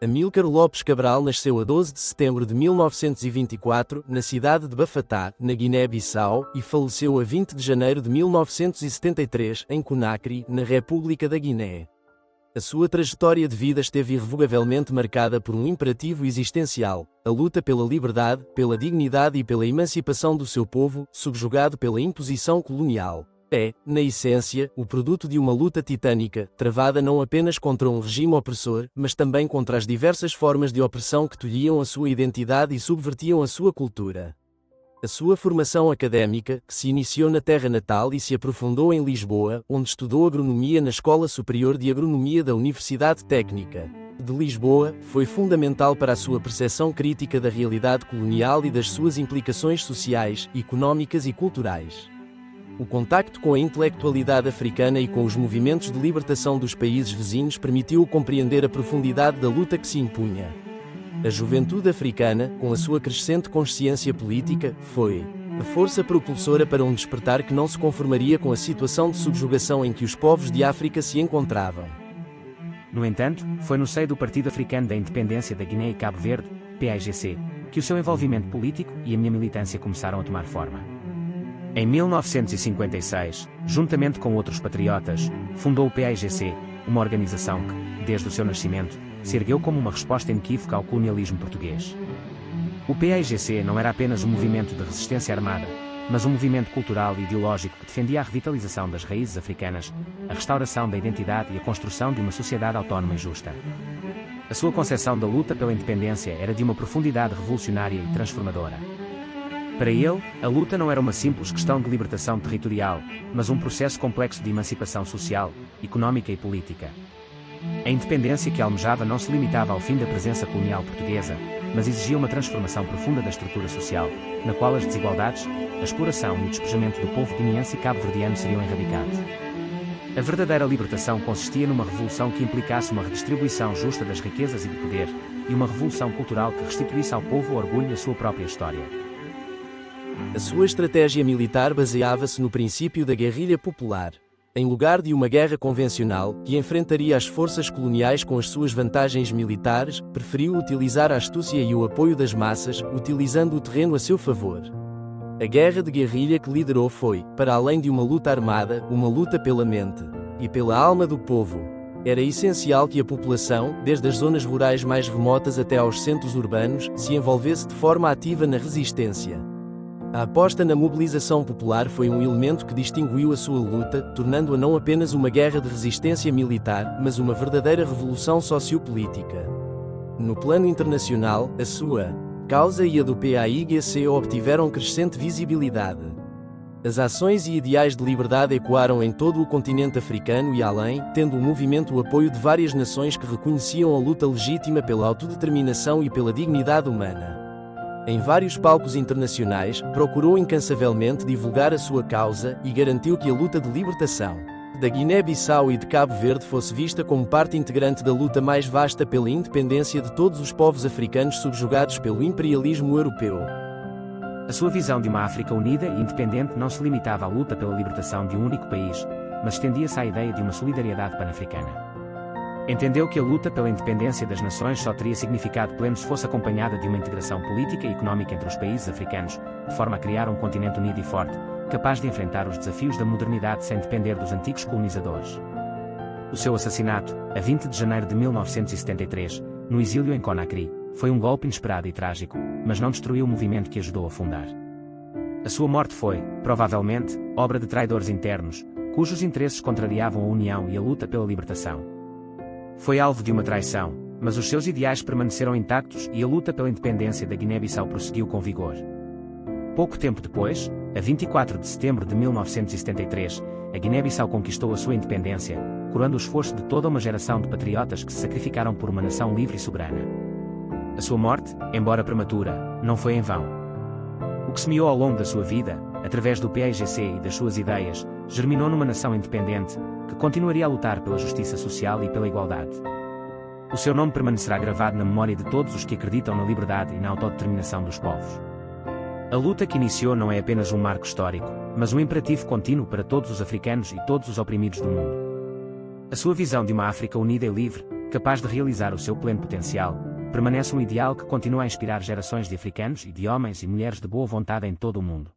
Amílcar Lopes Cabral nasceu a 12 de setembro de 1924, na cidade de Bafatá, na Guiné-Bissau, e faleceu a 20 de janeiro de 1973, em Conakry, na República da Guiné. A sua trajetória de vida esteve irrevogavelmente marcada por um imperativo existencial: a luta pela liberdade, pela dignidade e pela emancipação do seu povo, subjugado pela imposição colonial. É, na essência, o produto de uma luta titânica, travada não apenas contra um regime opressor, mas também contra as diversas formas de opressão que tolhiam a sua identidade e subvertiam a sua cultura. A sua formação académica, que se iniciou na terra natal e se aprofundou em Lisboa, onde estudou agronomia na Escola Superior de Agronomia da Universidade Técnica de Lisboa, foi fundamental para a sua percepção crítica da realidade colonial e das suas implicações sociais, económicas e culturais. O contacto com a intelectualidade africana e com os movimentos de libertação dos países vizinhos permitiu-o compreender a profundidade da luta que se impunha. A juventude africana, com a sua crescente consciência política, foi a força propulsora para um despertar que não se conformaria com a situação de subjugação em que os povos de África se encontravam. No entanto, foi no seio do Partido Africano da Independência da Guiné e Cabo Verde, PAIGC, que o seu envolvimento político e a minha militância começaram a tomar forma. Em 1956, juntamente com outros patriotas, fundou o PAIGC, uma organização que, desde o seu nascimento, se ergueu como uma resposta inequívoca ao colonialismo português. O PAIGC não era apenas um movimento de resistência armada, mas um movimento cultural e ideológico que defendia a revitalização das raízes africanas, a restauração da identidade e a construção de uma sociedade autónoma e justa. A sua concepção da luta pela independência era de uma profundidade revolucionária e transformadora. Para ele, a luta não era uma simples questão de libertação territorial, mas um processo complexo de emancipação social, económica e política. A independência que almejava não se limitava ao fim da presença colonial portuguesa, mas exigia uma transformação profunda da estrutura social, na qual as desigualdades, a exploração e o despojamento do povo guineense e cabo-verdiano seriam erradicados. A verdadeira libertação consistia numa revolução que implicasse uma redistribuição justa das riquezas e do poder, e uma revolução cultural que restituísse ao povo o orgulho da sua própria história. A sua estratégia militar baseava-se no princípio da guerrilha popular. Em lugar de uma guerra convencional, que enfrentaria as forças coloniais com as suas vantagens militares, preferiu utilizar a astúcia e o apoio das massas, utilizando o terreno a seu favor. A guerra de guerrilha que liderou foi, para além de uma luta armada, uma luta pela mente e pela alma do povo. Era essencial que a população, desde as zonas rurais mais remotas até aos centros urbanos, se envolvesse de forma ativa na resistência. A aposta na mobilização popular foi um elemento que distinguiu a sua luta, tornando-a não apenas uma guerra de resistência militar, mas uma verdadeira revolução sociopolítica. No plano internacional, a sua causa e a do PAIGC obtiveram crescente visibilidade. As ações e ideais de liberdade ecoaram em todo o continente africano e além, tendo o movimento o apoio de várias nações que reconheciam a luta legítima pela autodeterminação e pela dignidade humana. Em vários palcos internacionais, procurou incansavelmente divulgar a sua causa e garantiu que a luta de libertação da Guiné-Bissau e de Cabo Verde fosse vista como parte integrante da luta mais vasta pela independência de todos os povos africanos subjugados pelo imperialismo europeu. A sua visão de uma África unida e independente não se limitava à luta pela libertação de um único país, mas estendia-se à ideia de uma solidariedade pan-africana. Entendeu que a luta pela independência das nações só teria significado pleno se fosse acompanhada de uma integração política e económica entre os países africanos, de forma a criar um continente unido e forte, capaz de enfrentar os desafios da modernidade sem depender dos antigos colonizadores. O seu assassinato, a 20 de janeiro de 1973, no exílio em Conakry, foi um golpe inesperado e trágico, mas não destruiu o movimento que ajudou a fundar. A sua morte foi, provavelmente, obra de traidores internos, cujos interesses contrariavam a união e a luta pela libertação. Foi alvo de uma traição, mas os seus ideais permaneceram intactos e a luta pela independência da Guiné-Bissau prosseguiu com vigor. Pouco tempo depois, a 24 de setembro de 1973, a Guiné-Bissau conquistou a sua independência, coroando o esforço de toda uma geração de patriotas que se sacrificaram por uma nação livre e soberana. A sua morte, embora prematura, não foi em vão. O que semeou ao longo da sua vida, através do PAIGC e das suas ideias, germinou numa nação independente, que continuaria a lutar pela justiça social e pela igualdade. O seu nome permanecerá gravado na memória de todos os que acreditam na liberdade e na autodeterminação dos povos. A luta que iniciou não é apenas um marco histórico, mas um imperativo contínuo para todos os africanos e todos os oprimidos do mundo. A sua visão de uma África unida e livre, capaz de realizar o seu pleno potencial, permanece um ideal que continua a inspirar gerações de africanos e de homens e mulheres de boa vontade em todo o mundo.